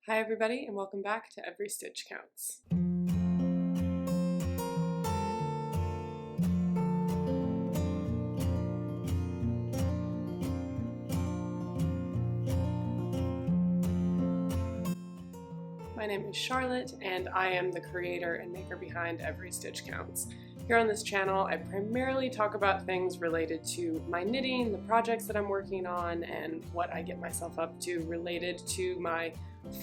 Hi everybody and welcome back to Every Stitch Counts. My name is Charlotte and I am the creator and maker behind Every Stitch Counts. Here on this channel I primarily talk about things related to my knitting, the projects that I'm working on, and what I get myself up to related to my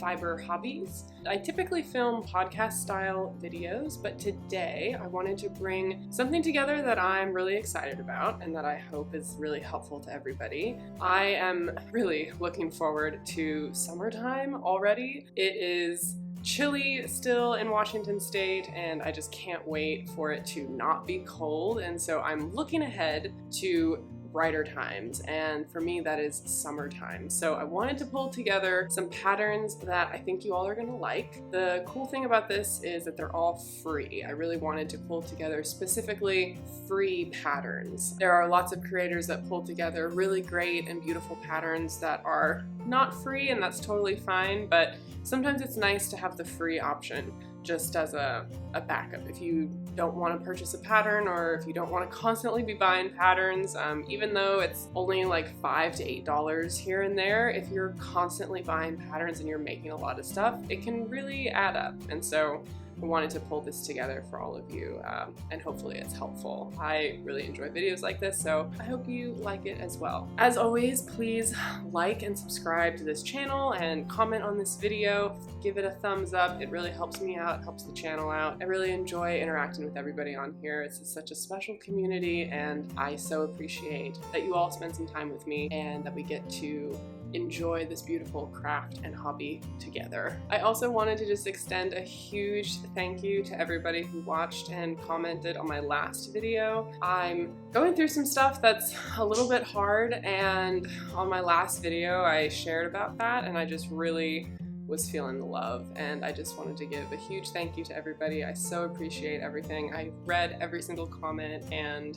fiber hobbies. I typically film podcast style videos, but today I wanted to bring something together that I'm really excited about and that I hope is really helpful to everybody. I am really looking forward to summertime already. It is chilly still in Washington State and I just can't wait for it to not be cold, and so I'm looking ahead to brighter times, and for me that is summertime. So I wanted to pull together some patterns that I think you all are gonna like. The cool thing about this is that they're all free. I really wanted to pull together specifically free patterns. There are lots of creators that pull together really great and beautiful patterns that are not free, and that's totally fine, but sometimes it's nice to have the free option just as a backup. If you don't want to purchase a pattern, or if you don't want to constantly be buying patterns, even though it's only like $5 to $8 here and there, if you're constantly buying patterns and you're making a lot of stuff, it can really add up. And so I wanted to pull this together for all of you, and hopefully it's helpful. I really enjoy videos like this, so I hope you like it as well. As always, please like and subscribe to this channel and comment on this video. Give it a thumbs up. It really helps me out, helps the channel out. I really enjoy interacting with everybody on here. It's such a special community, and I so appreciate that you all spend some time with me and that we get to enjoy this beautiful craft and hobby together. I also wanted to just extend a huge thank you to everybody who watched and commented on my last video. I'm going through some stuff that's a little bit hard, and on my last video I shared about that, and I just really was feeling the love, and I just wanted to give a huge thank you to everybody. I so appreciate everything. I read every single comment and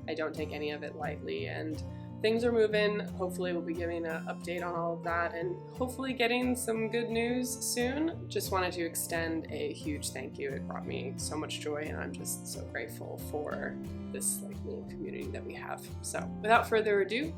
I don't take any of it lightly, and things are moving. Hopefully we'll be giving an update on all of that and hopefully getting some good news soon. Just wanted to extend a huge thank you. It brought me so much joy, and I'm just so grateful for this little community that we have. So without further ado,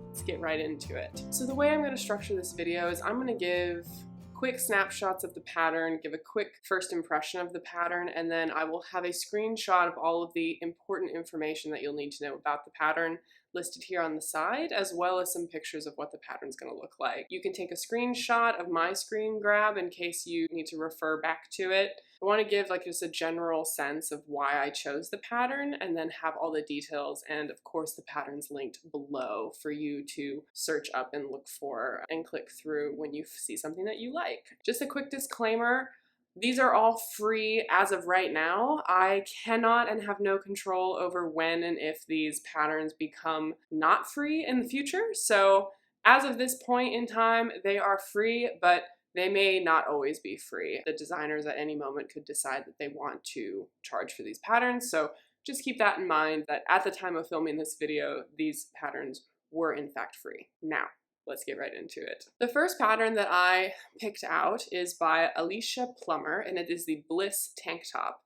let's get right into it. So the way I'm going to structure this video is I'm going to give quick snapshots of the pattern, give a quick first impression of the pattern, and then I will have a screenshot of all of the important information that you'll need to know about the pattern listed here on the side, as well as some pictures of what the pattern's going to look like. You can take a screenshot of my screen grab in case you need to refer back to it. I want to give like just a general sense of why I chose the pattern, and then have all the details, and of course the pattern's linked below for you to search up and look for and click through when you see something that you like. Just a quick disclaimer, these are all free as of right now. I cannot and have no control over when and if these patterns become not free in the future. So as of this point in time, they are free, but they may not always be free. The designers at any moment could decide that they want to charge for these patterns. So just keep that in mind, that at the time of filming this video, these patterns were in fact free. Now, let's get right into it. The first pattern that I picked out is by Alicia Plummer, and it is the Bliss Tank Top.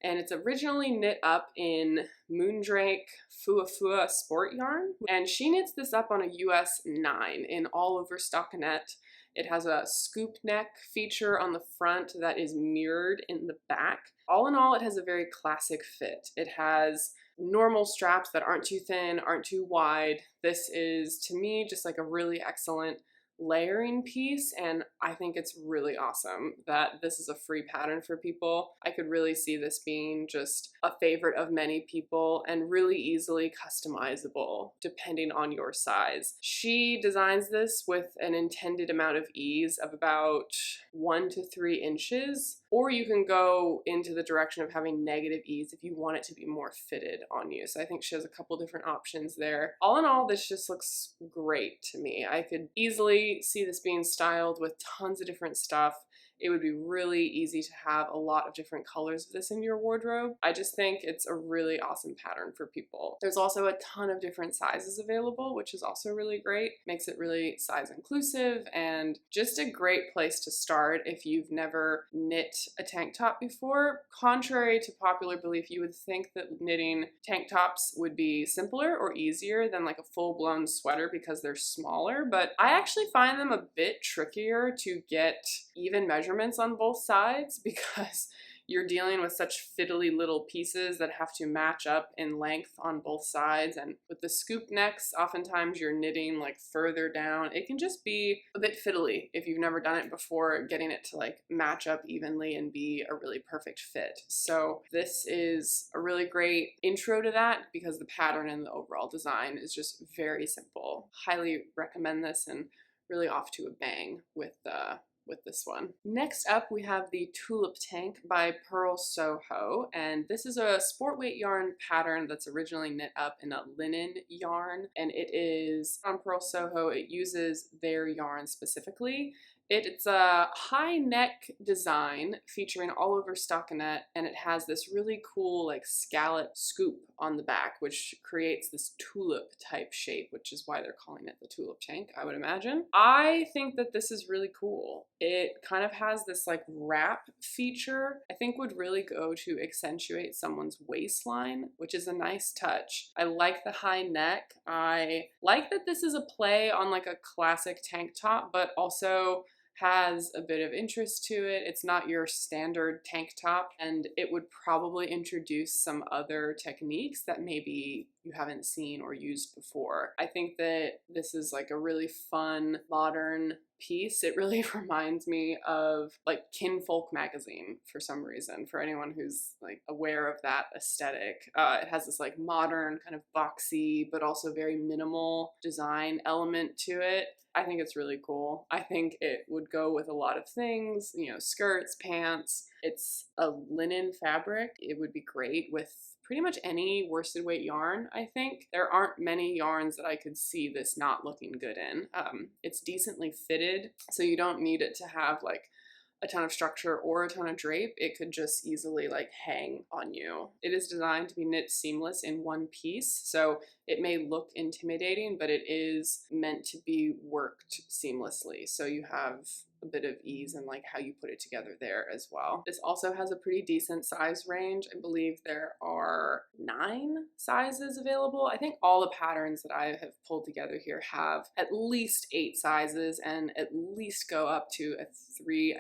And it's originally knit up in Moondrake Fuafua sport yarn, and she knits this up on a US 9 in all over stockinette. It has a scoop neck feature on the front that is mirrored in the back. All in all, it has a very classic fit. It has normal straps that aren't too thin, aren't too wide. This is, to me, just like a really excellent layering piece, and I think it's really awesome that this is a free pattern for people. I could really see this being just a favorite of many people and really easily customizable depending on your size. She designs this with an intended amount of ease of about 1 to 3 inches, or you can go into the direction of having negative ease if you want it to be more fitted on you. So I think she has a couple different options there. All in all, this just looks great to me. I could easily really see this being styled with tons of different stuff. It would be really easy to have a lot of different colors of this in your wardrobe. I just think it's a really awesome pattern for people. There's also a ton of different sizes available, which is also really great. Makes it really size inclusive and just a great place to start if you've never knit a tank top before. Contrary to popular belief, you would think that knitting tank tops would be simpler or easier than like a full-blown sweater because they're smaller, but I actually find them a bit trickier to get even measurements on both sides because you're dealing with such fiddly little pieces that have to match up in length on both sides. And with the scoop necks, oftentimes you're knitting like further down. It can just be a bit fiddly if you've never done it before, getting it to like match up evenly and be a really perfect fit. So this is a really great intro to that because the pattern and the overall design is just very simple. Highly recommend this and really off to a bang with this one. Next up, we have the Tulip Tank by Purl Soho, and this is a sport weight yarn pattern that's originally knit up in a linen yarn, and it is on Purl Soho. It uses their yarn specifically. It's a high neck design featuring all over stockinette, and it has this really cool like scallop scoop on the back, which creates this tulip type shape, which is why they're calling it the Tulip Tank, I would imagine. I think that this is really cool. It kind of has this like wrap feature I think would really go to accentuate someone's waistline, which is a nice touch. I like the high neck. I like that this is a play on like a classic tank top, but also has a bit of interest to it. It's not your standard tank top, and it would probably introduce some other techniques that maybe you haven't seen or used before. I think that this is like a really fun, modern piece. It really reminds me of like Kinfolk magazine for some reason, for anyone who's like aware of that aesthetic. It has this like modern kind of boxy but also very minimal design element to it. I think it's really cool. I think it would go with a lot of things, you know, skirts, pants. It's a linen fabric. It would be great with pretty much any worsted weight yarn, I think. There aren't many yarns that I could see this not looking good in. It's decently fitted, so you don't need it to have like a ton of structure or a ton of drape. It could just easily like hang on you. It is designed to be knit seamless in one piece, so it may look intimidating, but it is meant to be worked seamlessly, so you have a bit of ease in like how you put it together there as well. This also has a pretty decent size range. I believe there are 9 sizes available. I think all the patterns that I have pulled together here have at least 8 sizes and at least go up to a 3,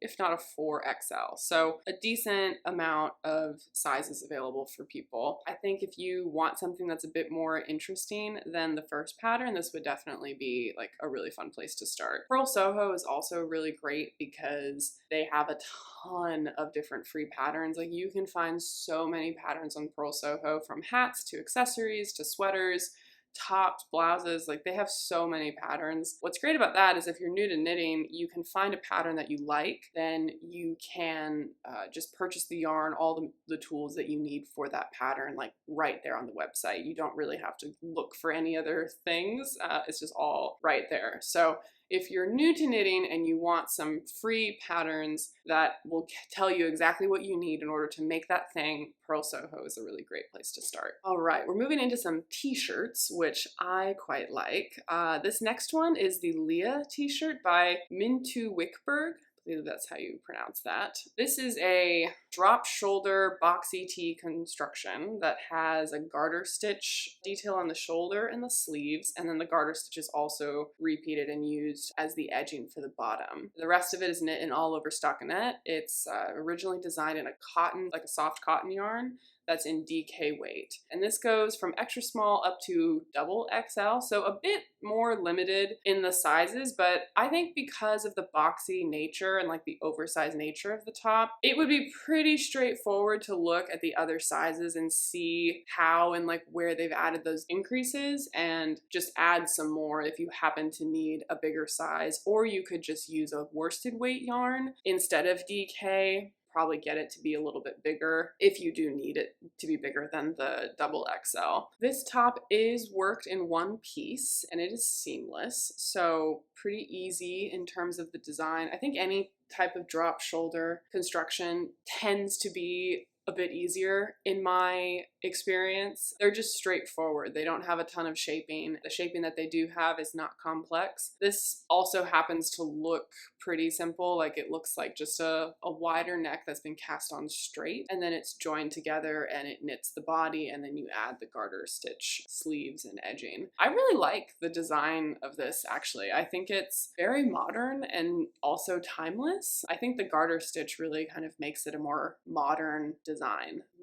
if not a 4XL. So a decent amount of sizes available for people. I think if you want something that's a bit more interesting than the first pattern, this would definitely be like a really fun place to start. Purl Soho is also really great because they have a ton of different free patterns. Like you can find so many patterns on Purl Soho, from hats to accessories to sweaters, tops, blouses. Like they have so many patterns. What's great about that is if you're new to knitting, you can find a pattern that you like, then you can just purchase the yarn, all the tools that you need for that pattern, like right there on the website. You don't really have to look for any other things. It's just all right there. So if you're new to knitting and you want some free patterns that will tell you exactly what you need in order to make that thing, Purl Soho is a really great place to start. All right, we're moving into some t-shirts, which I quite like. This next one is the Lea t-shirt by N021834. I believe that's how you pronounce that. This is a drop shoulder boxy tee construction that has a garter stitch detail on the shoulder and the sleeves, and then the garter stitch is also repeated and used as the edging for the bottom. The rest of it is knit in all over stockinette. It's originally designed in a cotton, like a soft cotton yarn, that's in DK weight. And this goes from extra small up to double XL, so a bit more limited in the sizes, but I think because of the boxy nature and like the oversized nature of the top, it would be pretty straightforward to look at the other sizes and see how and like where they've added those increases and just add some more if you happen to need a bigger size, or you could just use a worsted weight yarn instead of DK. probably get it to be a little bit bigger if you do need it to be bigger than the double XL. This top is worked in one piece and it is seamless, so pretty easy in terms of the design. I think any type of drop shoulder construction tends to be a bit easier in my experience. They're just straightforward. They don't have a ton of shaping. The shaping that they do have is not complex. This also happens to look pretty simple. Like it looks like just a wider neck that's been cast on straight, and then it's joined together and it knits the body, and then you add the garter stitch sleeves and edging. I really like the design of this actually. I think it's very modern and also timeless. I think the garter stitch really kind of makes it a more modern design.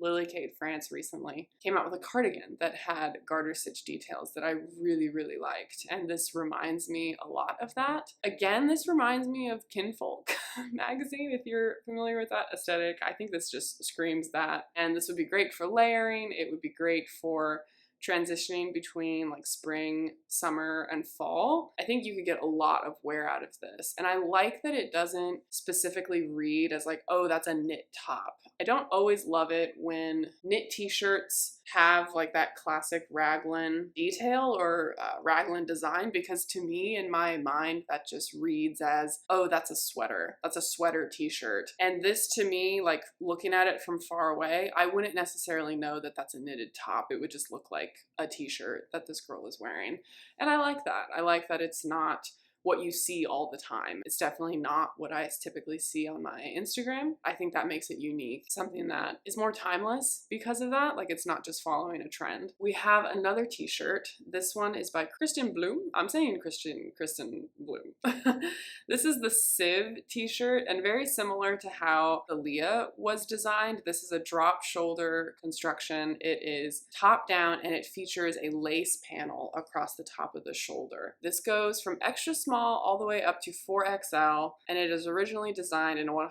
Lily Kate France recently came out with a cardigan that had garter stitch details that I really, really liked, and this reminds me a lot of that. Again, this reminds me of Kinfolk magazine, if you're familiar with that aesthetic. I think this just screams that, and this would be great for layering. It would be great for transitioning between like spring, summer, and fall. I think you could get a lot of wear out of this. And I like that it doesn't specifically read as like, oh, that's a knit top. I don't always love it when knit t-shirts have like that classic raglan detail or raglan design, because to me, in my mind, that just reads as, oh, that's a sweater. That's a sweater t-shirt. And this to me, like looking at it from far away, I wouldn't necessarily know that that's a knitted top. It would just look like a t-shirt that this girl is wearing. And I like that. I like that it's not what you see all the time. It's definitely not what I typically see on my Instagram. I think that makes it unique, something that is more timeless because of that. Like it's not just following a trend. We have another t-shirt. This one is by Kristen Bloom. I'm saying Kristen Bloom. This is the Civ t-shirt, and very similar to how the Lea was designed. This is a drop shoulder construction. It is top down and it features a lace panel across the top of the shoulder. This goes from extra small all the way up to 4XL, and it is originally designed in a 100%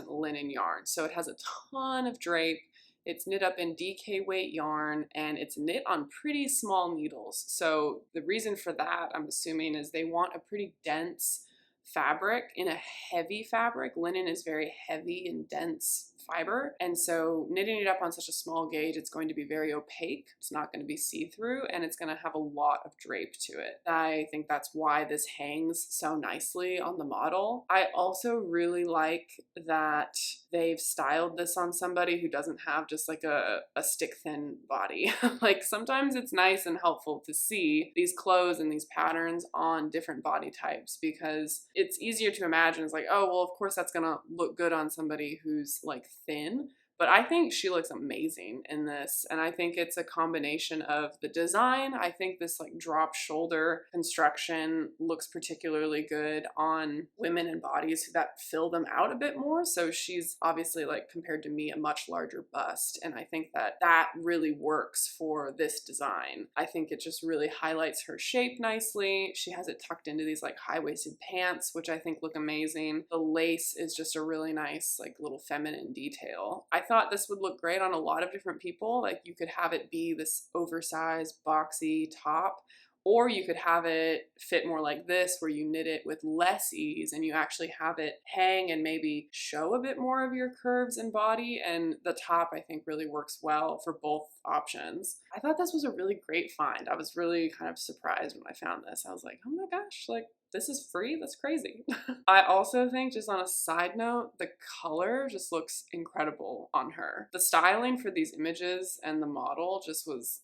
linen yarn. So it has a ton of drape. It's knit up in DK weight yarn, and it's knit on pretty small needles. So the reason for that, I'm assuming, is they want a pretty dense fabric in a heavy fabric. Linen is very heavy and dense fiber, and so knitting it up on such a small gauge, it's going to be very opaque. It's not going to be see-through, and it's going to have a lot of drape to it. I think that's why this hangs so nicely on the model. I also really like that they've styled this on somebody who doesn't have just like a stick-thin body. Like sometimes it's nice and helpful to see these clothes and these patterns on different body types, because it's easier to imagine. It's like, oh, well, of course that's gonna look good on somebody who's like thin. But I think she looks amazing in this, and I think it's a combination of the design. I think this like drop shoulder construction looks particularly good on women and bodies that fill them out a bit more. So she's obviously, like, compared to me, a much larger bust, and I think that that really works for this design. I think it just really highlights her shape nicely. She has it tucked into these like high-waisted pants, which I think look amazing. The lace is just a really nice like little feminine detail. I thought this would look great on a lot of different people. Like you could have it be this oversized boxy top, or you could have it fit more like this where you knit it with less ease and you actually have it hang and maybe show a bit more of your curves and body. And the top, I think, really works well for both options. I thought this was a really great find. I was really kind of surprised when I found this. I was like, oh my gosh, like, this is free? That's crazy. I also think, just on a side note, the color just looks incredible on her. The styling for these images and the model just was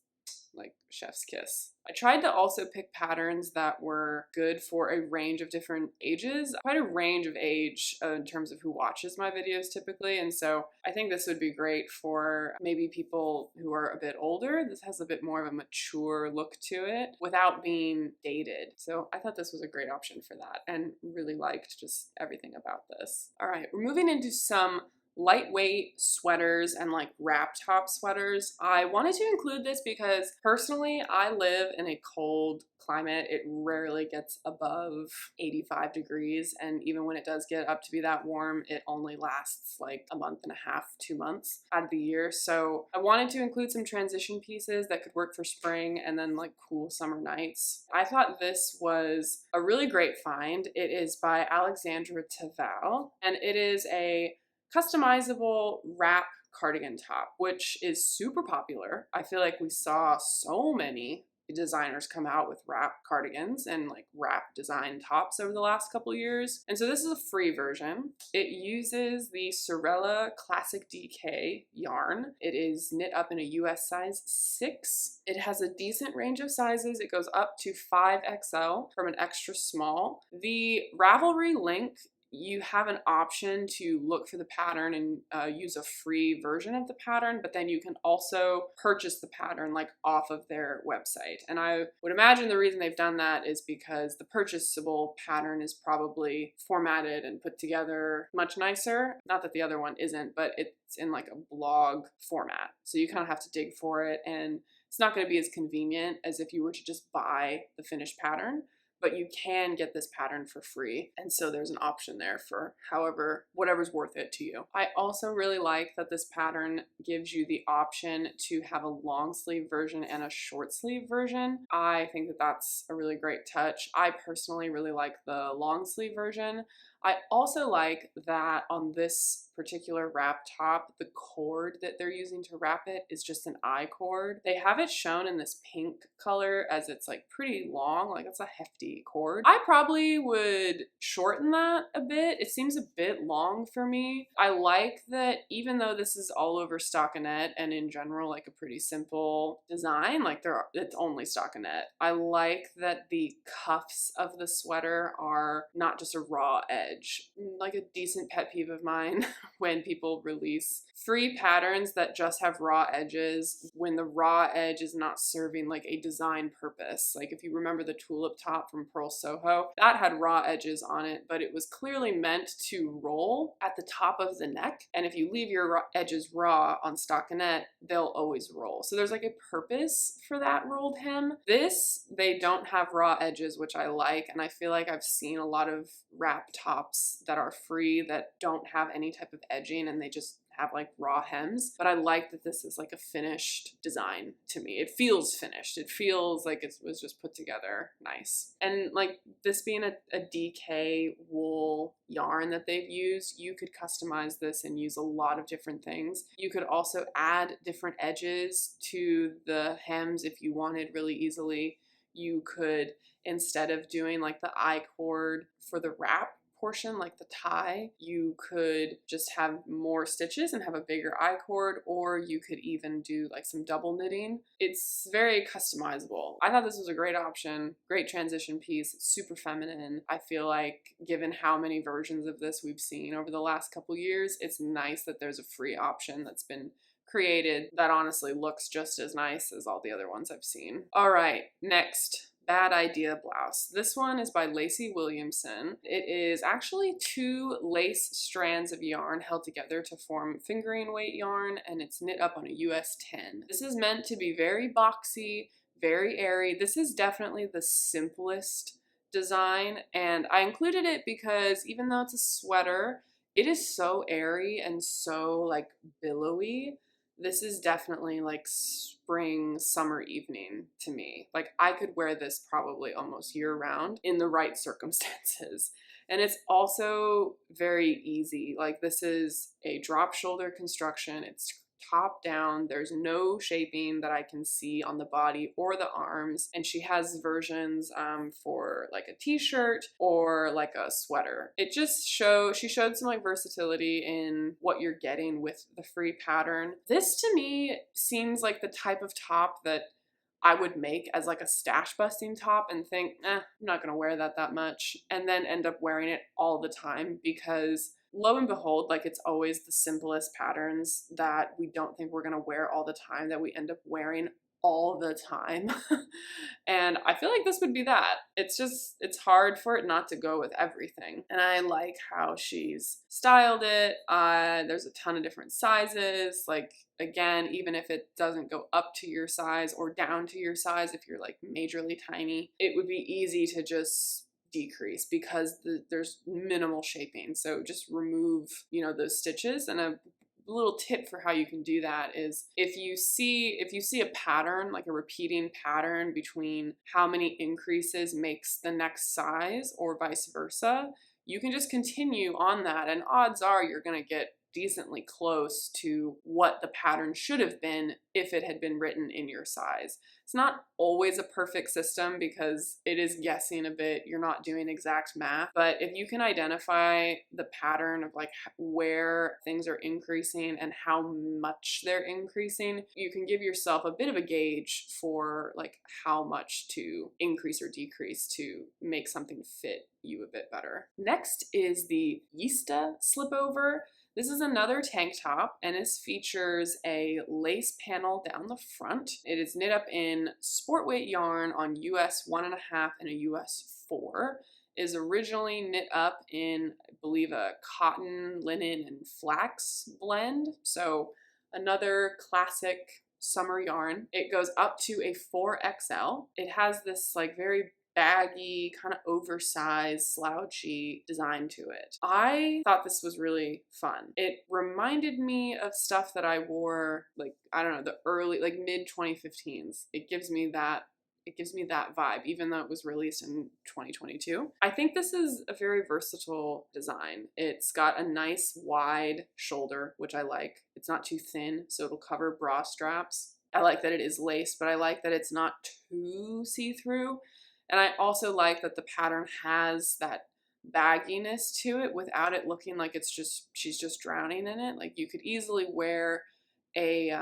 like chef's kiss. I tried to also pick patterns that were good for a range of different ages, quite a range of age in terms of who watches my videos typically, and so I think this would be great for maybe people who are a bit older. This has a bit more of a mature look to it without being dated, so I thought this was a great option for that and really liked just everything about this. All right, we're moving into some lightweight sweaters and like wrap top sweaters. I wanted to include this because personally I live in a cold climate. It rarely gets above 85 degrees, and even when it does get up to be that warm, it only lasts like a month and a half, 2 months out of the year. So I wanted to include some transition pieces that could work for spring and then like cool summer nights. I thought this was a really great find. It is by Alexandra Taval, and it is a customizable wrap cardigan top, which is super popular. I feel like we saw so many designers come out with wrap cardigans and like wrap design tops over the last couple years. And so this is a free version. It uses the Sorella Classic DK yarn. It is knit up in a US size 6. It has a decent range of sizes. It goes up to 5XL from an extra small. The Ravelry link, you have an option to look for the pattern and use a free version of the pattern, but then you can also purchase the pattern like off of their website. And I would imagine the reason they've done that is because the purchasable pattern is probably formatted and put together much nicer. Not that the other one isn't, but it's in like a blog format. So you kind of have to dig for it, and it's not going to be as convenient as if you were to just buy the finished pattern. But you can get this pattern for free. And so there's an option there for whatever's worth it to you. I also really like that this pattern gives you the option to have a long sleeve version and a short sleeve version. I think that that's a really great touch. I personally really like the long sleeve version. I also like that on this particular wrap top, the cord that they're using to wrap it is just an I cord. They have it shown in this pink color as it's like pretty long, like it's a hefty cord. I probably would shorten that a bit. It seems a bit long for me. I like that even though this is all over stockinette and in general like a pretty simple design, like it's only stockinette. I like that the cuffs of the sweater are not just a raw edge. Like a decent pet peeve of mine when people release free patterns that just have raw edges when the raw edge is not serving like a design purpose. Like if you remember the tulip top from Pearl Soho, that had raw edges on it, but it was clearly meant to roll at the top of the neck. And if you leave your edges raw on stockinette, they'll always roll. So there's like a purpose for that rolled hem. This, they don't have raw edges, which I like. And I feel like I've seen a lot of wrap tops that are free that don't have any type of edging and they just have like raw hems, but I like that this is like a finished design to me. It feels finished. It feels like it was just put together nice. And like this being a DK wool yarn that they've used, you could customize this and use a lot of different things. You could also add different edges to the hems if you wanted really easily. You could, instead of doing like the I cord for the wrap portion, like the tie, you could just have more stitches and have a bigger I cord, or you could even do like some double knitting. It's very customizable. I thought this was a great option, great transition piece. It's super feminine. I feel like given how many versions of this we've seen over the last couple years, it's nice that there's a free option that's been created that honestly looks just as nice as all the other ones I've seen. All right, next. Bad Idea Blouse. This one is by Lacey Williamson. It is actually 2 lace strands of yarn held together to form fingering weight yarn, and it's knit up on a US 10. This is meant to be very boxy, very airy. This is definitely the simplest design, and I included it because even though it's a sweater, it is so airy and so like billowy. This is definitely like spring, summer evening to me. Like I could wear this probably almost year round in the right circumstances. And it's also very easy. Like this is a drop shoulder construction. It's top down. There's no shaping that I can see on the body or the arms. And she has versions for like a t-shirt or like a sweater. It just she showed some like versatility in what you're getting with the free pattern. This to me seems like the type of top that I would make as like a stash busting top and think, I'm not gonna wear that much, and then end up wearing it all the time because lo and behold, like it's always the simplest patterns that we don't think we're gonna wear all the time that we end up wearing all the time. And I feel like this would be that. It's hard for it not to go with everything. And I like how she's styled it. There's a ton of different sizes. Like again, even if it doesn't go up to your size or down to your size, if you're like majorly tiny, it would be easy to just decrease because there's minimal shaping. So just remove, those stitches. And a little tip for how you can do that is if you see a pattern, like a repeating pattern between how many increases makes the next size or vice versa, you can just continue on that, and odds are you're going to get decently close to what the pattern should have been if it had been written in your size. It's not always a perfect system because it is guessing a bit. You're not doing exact math, but if you can identify the pattern of like where things are increasing and how much they're increasing, you can give yourself a bit of a gauge for like how much to increase or decrease to make something fit you a bit better. Next is the Ysta slipover. This is another tank top, and this features a lace panel down the front. It is knit up in sport weight yarn on US 1.5 and a US 4. It is originally knit up in, I believe, a cotton, linen, and flax blend. So another classic summer yarn. It goes up to a 4XL. It has this like very baggy, kind of oversized, slouchy design to it. I thought this was really fun. It reminded me of stuff that I wore, like, I don't know, the early, like mid 2015s. It gives me that vibe, even though it was released in 2022. I think this is a very versatile design. It's got a nice wide shoulder, which I like. It's not too thin, so it'll cover bra straps. I like that it is lace, but I like that it's not too see-through. And I also like that the pattern has that bagginess to it without it looking like she's just drowning in it. Like you could easily wear a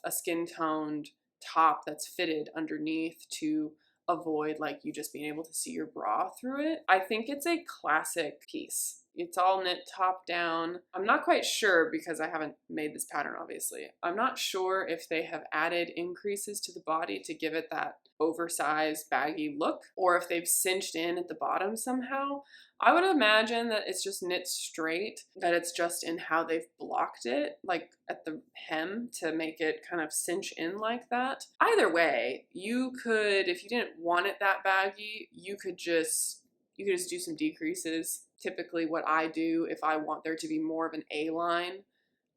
skin-toned top that's fitted underneath to avoid like you just being able to see your bra through it. I think it's a classic piece. It's all knit top down. I'm not quite sure because I haven't made this pattern, obviously. I'm not sure if they have added increases to the body to give it that oversized baggy look, or if they've cinched in at the bottom somehow. I would imagine that it's just knit straight, that it's just in how they've blocked it, like at the hem to make it kind of cinch in like that. Either way, you could, if you didn't want it that baggy, you could just do some decreases. Typically what I do if I want there to be more of an A-line,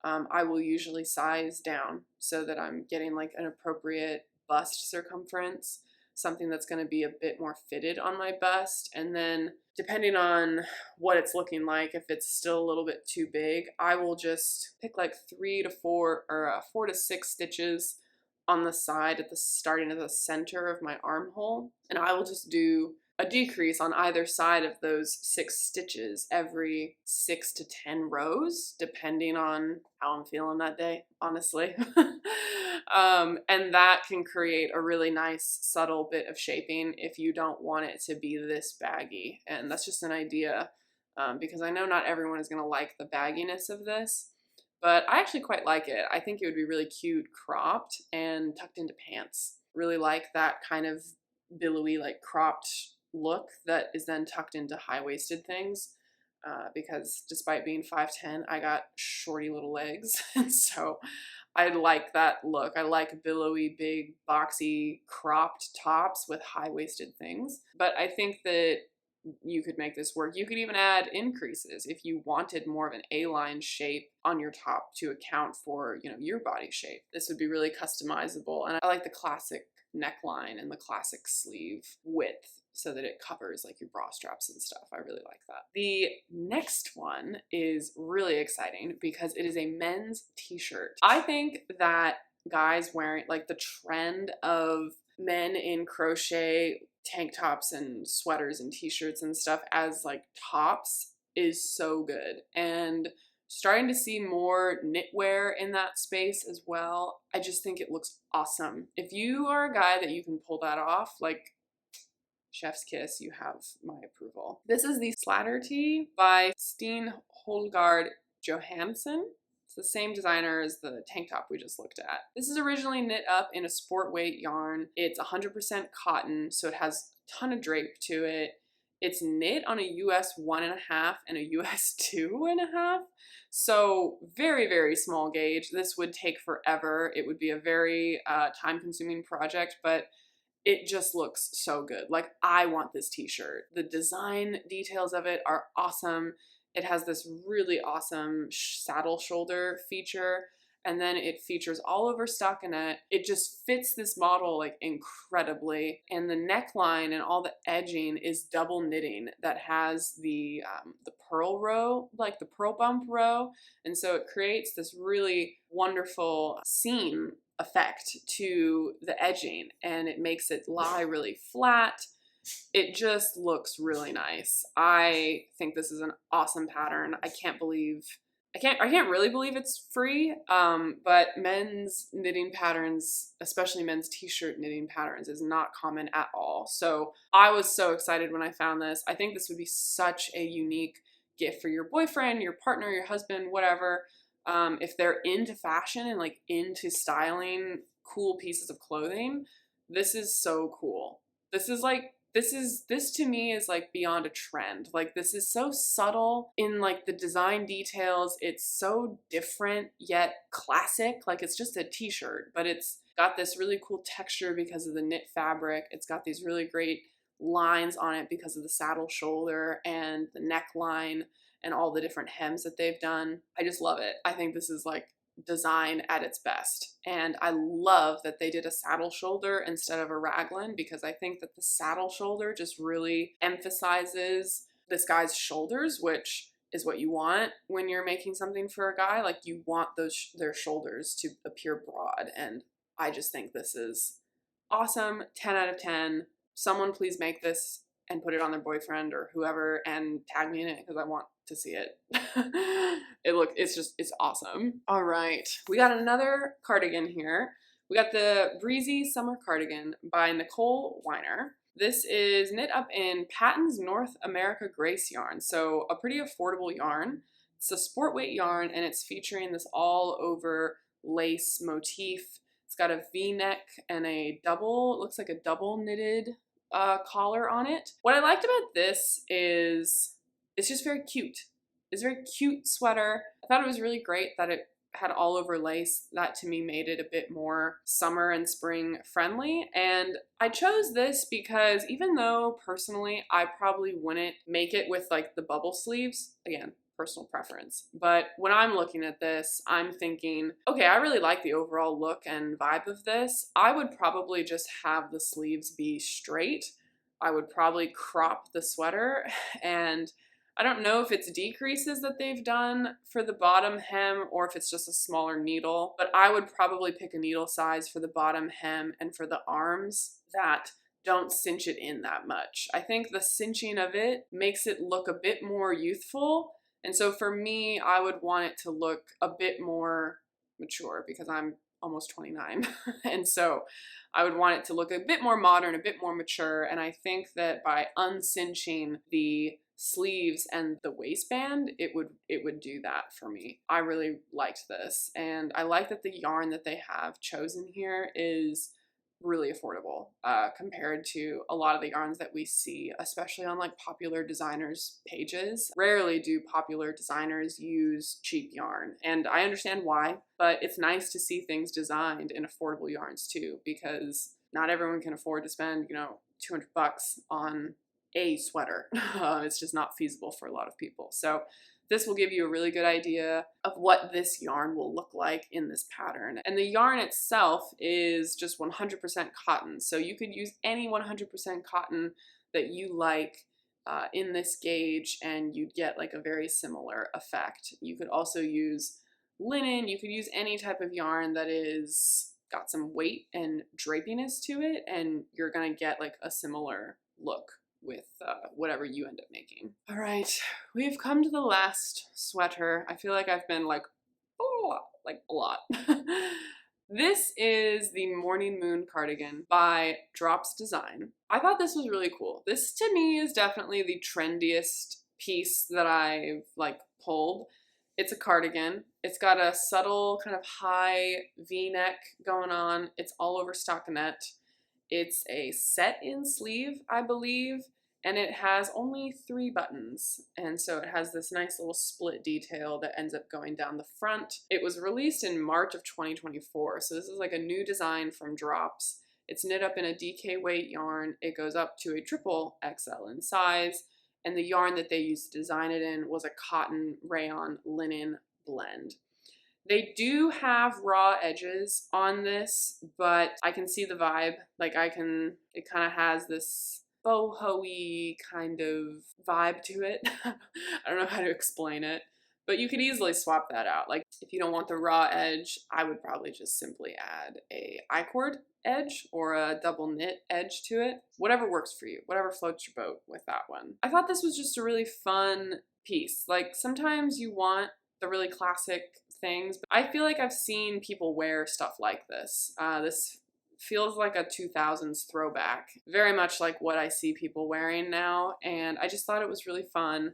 I will usually size down so that I'm getting like an appropriate bust circumference, something that's going to be a bit more fitted on my bust. And then depending on what it's looking like, if it's still a little bit too big, I will just pick like 3 to 4 or 4 to 6 stitches on the side at the starting of the center of my armhole, and I will just do a decrease on either side of those 6 stitches every 6 to 10 rows, depending on how I'm feeling that day, honestly. And that can create a really nice subtle bit of shaping if you don't want it to be this baggy. And that's just an idea, because I know not everyone is going to like the bagginess of this, but I actually quite like it. I think it would be really cute cropped and tucked into pants. Really like that kind of billowy, like cropped look that is then tucked into high-waisted things, because despite being 5'10", I got shorty little legs, and so I like that look. I like billowy, big, boxy, cropped tops with high-waisted things. But I think that you could make this work. You could even add increases if you wanted more of an A-line shape on your top to account for, you know, your body shape. This would be really customizable, and I like the classic neckline and the classic sleeve width so that it covers like your bra straps and stuff. I really like that. The next one is really exciting because it is a men's t-shirt. I think that guys wearing, like, the trend of men in crochet tank tops and sweaters and t-shirts and stuff as like tops is so good, and starting to see more knitwear in that space as well. I just think it looks awesome. If you are a guy that you can pull that off, like, chef's kiss, you have my approval. This is the Slatter tee by Steen Holgard Johansson. It's the same designer as the tank top we just looked at. This is originally knit up in a sport weight yarn. It's 100% cotton, so it has a ton of drape to it. It's knit on a US 1.5 and a US 2.5. So very, very small gauge. This would take forever. It would be a very time-consuming project, but it just looks so good. Like, I want this t-shirt. The design details of it are awesome. It has this really awesome saddle shoulder feature, and then it features all over stockinette. It just fits this model like incredibly, and the neckline and all the edging is double knitting that has the purl row, like the purl bump row, and so it creates this really wonderful seam effect to the edging, and it makes it lie really flat. It just looks really nice. I think this is an awesome pattern. I can't really believe it's free, but men's knitting patterns, especially men's t-shirt knitting patterns, is not common at all. So I was so excited when I found this. I think this would be such a unique gift for your boyfriend, your partner, your husband, whatever. If they're into fashion and like into styling cool pieces of clothing, this is so cool. This to me is like beyond a trend. Like, this is so subtle in like the design details. It's so different yet classic. Like, it's just a t-shirt, but it's got this really cool texture because of the knit fabric. It's got these really great lines on it because of the saddle shoulder and the neckline and all the different hems that they've done. I just love it. I think this is like design at its best. And I love that they did a saddle shoulder instead of a raglan, because I think that the saddle shoulder just really emphasizes this guy's shoulders, which is what you want when you're making something for a guy. Like, you want their shoulders to appear broad, and I just think this is awesome. 10 out of 10. Someone please make this and put it on their boyfriend or whoever and tag me in it, because I want to see it. It's awesome. All right, we got another cardigan here. We got the Breezy Summer Cardigan by Nicole Weiner. This is knit up in Patton's North America Grace yarn, so a pretty affordable yarn. It's a sport weight yarn, and it's featuring this all over lace motif. It's got a V-neck and a double, looks like a double knitted collar on it. What I liked about this is it's just very cute. It's a very cute sweater. I thought it was really great that it had all over lace. That to me made it a bit more summer and spring friendly. And I chose this because even though personally I probably wouldn't make it with like the bubble sleeves, again, personal preference, but when I'm looking at this, I'm thinking, okay, I really like the overall look and vibe of this. I would probably just have the sleeves be straight. I would probably crop the sweater, and I don't know if it's decreases that they've done for the bottom hem or if it's just a smaller needle, but I would probably pick a needle size for the bottom hem and for the arms that don't cinch it in that much. I think the cinching of it makes it look a bit more youthful, and so for me, I would want it to look a bit more mature because I'm almost 29, and so I would want it to look a bit more modern, a bit more mature, and I think that by uncinching the sleeves and the waistband, it would do that for me. I really liked this, and I like that the yarn that they have chosen here is really affordable compared to a lot of the yarns that we see, especially on like popular designers pages. Rarely do popular designers use cheap yarn, and I understand why, but it's nice to see things designed in affordable yarns too, because not everyone can afford to spend, you know, 200 bucks on a sweater. It's just not feasible for a lot of people. So this will give you a really good idea of what this yarn will look like in this pattern. And the yarn itself is just 100% cotton. So you could use any 100% cotton that you like in this gauge, and you'd get like a very similar effect. You could also use linen. You could use any type of yarn that is got some weight and drapiness to it, and you're gonna get like a similar look with whatever you end up making. All right, we've come to the last sweater. I feel like I've been like, oh, like a lot. This is the Morning Moon Cardigan by Drops Design. I thought this was really cool. This to me is definitely the trendiest piece that I've like pulled. It's a cardigan. It's got a subtle kind of high V-neck going on. It's all over stockinette. It's a set-in sleeve, I believe, and it has only 3 buttons, and so it has this nice little split detail that ends up going down the front. It was released in March of 2024, so this is like a new design from Drops. It's knit up in a DK weight yarn. It goes up to a triple XL in size, and the yarn that they used to design it in was a cotton rayon linen blend. They do have raw edges on this, but I can see the vibe. Like it kind of has this boho-y kind of vibe to it. I don't know how to explain it, but you could easily swap that out. Like if you don't want the raw edge, I would probably just simply add a I-cord edge or a double knit edge to it. Whatever works for you, whatever floats your boat with that one. I thought this was just a really fun piece. Like sometimes you want the really classic things, but I feel like I've seen people wear stuff like this. This feels like a 2000s throwback, very much like what I see people wearing now, and I just thought it was really fun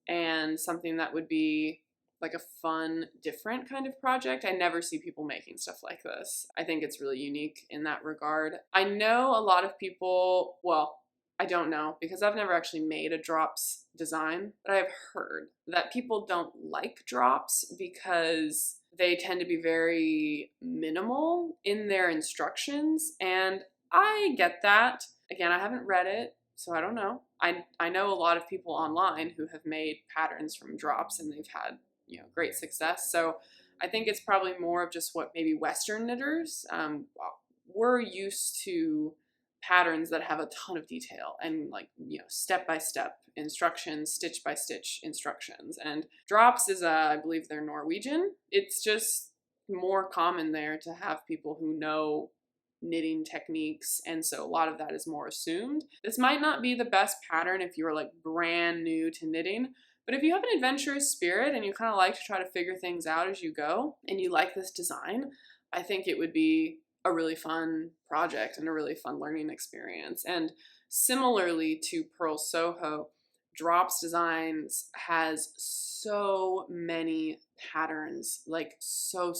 and something that would be like a fun, different kind of project. I never see people making stuff like this. I think it's really unique in that regard. I know a lot of people, well, I don't know because I've never actually made a drops design, but I've heard that people don't like drops because they tend to be very minimal in their instructions, and I get that. Again, I haven't read it, so I don't know. I know a lot of people online who have made patterns from drops and they've had, you know, great success. So I think it's probably more of just what maybe Western knitters, we're used to patterns that have a ton of detail and like, you know, step-by-step instructions, stitch-by-stitch instructions. And drops is, I believe they're Norwegian. It's just more common there to have people who know knitting techniques, and so a lot of that is more assumed. This might not be the best pattern if you're like brand new to knitting, but if you have an adventurous spirit and you kind of like to try to figure things out as you go and you like this design, I think it would be a really fun project and a really fun learning experience. And similarly to Pearl Soho, Drops Designs has so many patterns, like so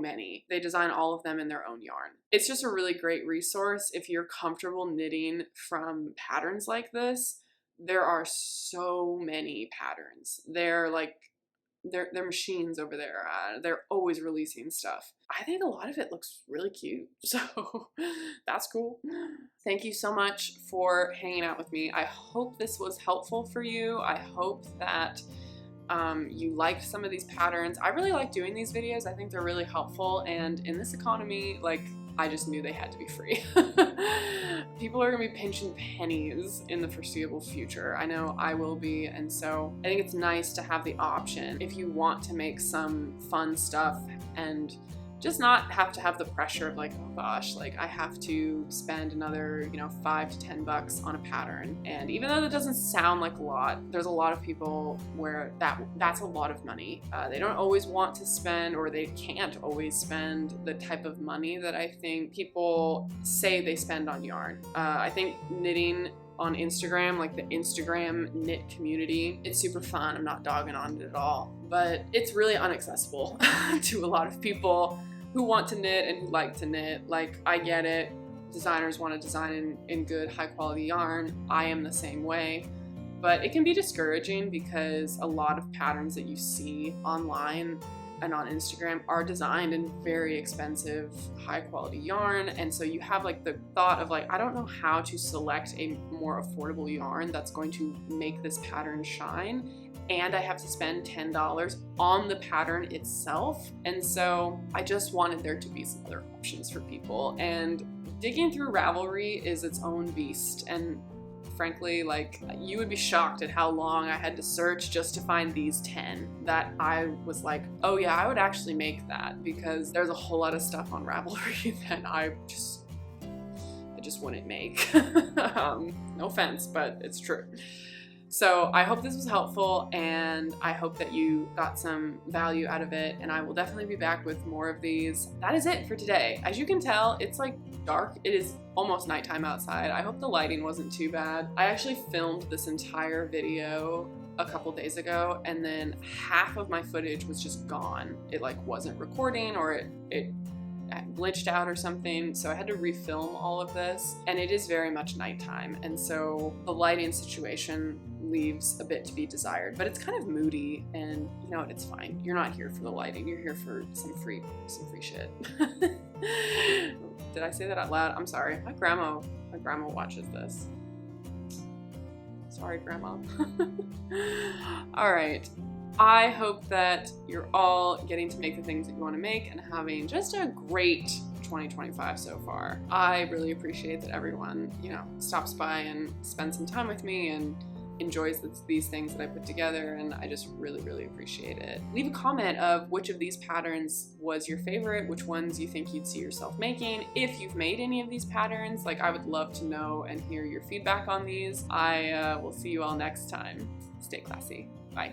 many. They design all of them in their own yarn. It's just a really great resource if you're comfortable knitting from patterns like this. There are so many patterns. They're machines over there. They're always releasing stuff. I think a lot of it looks really cute, so that's cool. Thank you so much for hanging out with me. I hope this was helpful for you. I hope that you liked some of these patterns. I really like doing these videos. I think they're really helpful, and in this economy, like, I just knew they had to be free. People are gonna be pinching pennies in the foreseeable future. I know I will be, and so I think it's nice to have the option if you want to make some fun stuff and just not have to have the pressure of like, oh gosh, like I have to spend another, you know, $5 to $10 on a pattern. And even though that doesn't sound like a lot, there's a lot of people where that's a lot of money. They don't always want to spend, or they can't always spend the type of money that I think people say they spend on yarn. I think knitting on Instagram, like the Instagram knit community, it's super fun. I'm not dogging on it at all, but it's really inaccessible to a lot of people who want to knit and who like to knit. Like, I get it. Designers want to design in good, high quality yarn. I am the same way, but it can be discouraging because a lot of patterns that you see online and on Instagram are designed in very expensive, high quality yarn. And so you have like the thought of like, I don't know how to select a more affordable yarn that's going to make this pattern shine, and I have to spend $10 on the pattern itself. And so I just wanted there to be some other options for people. And digging through Ravelry is its own beast. And frankly, like, you would be shocked at how long I had to search just to find these 10 that I was like, oh yeah, I would actually make that, because there's a whole lot of stuff on Ravelry that I just wouldn't make. No offense, but it's true. So I hope this was helpful, and I hope that you got some value out of it, and I will definitely be back with more of these. That is it for today. As you can tell, it's like dark. It is almost nighttime outside. I hope the lighting wasn't too bad. I actually filmed this entire video a couple days ago, and then half of my footage was just gone. It like wasn't recording, or it glitched out or something, so I had to refilm all of this, and it is very much nighttime, and so the lighting situation leaves a bit to be desired, but it's kind of moody, and you know what, it's fine. You're not here for the lighting, you're here for some free shit. Did I say that out loud? I'm sorry. My grandma watches this. Sorry, Grandma. All right. I hope that you're all getting to make the things that you want to make and having just a great 2025 so far. I really appreciate that everyone, stops by and spends some time with me and enjoys these things that I put together, and I just really, really appreciate it. Leave a comment of which of these patterns was your favorite, which ones you think you'd see yourself making. If you've made any of these patterns, I would love to know and hear your feedback on these. I will see you all next time. Stay classy. Bye.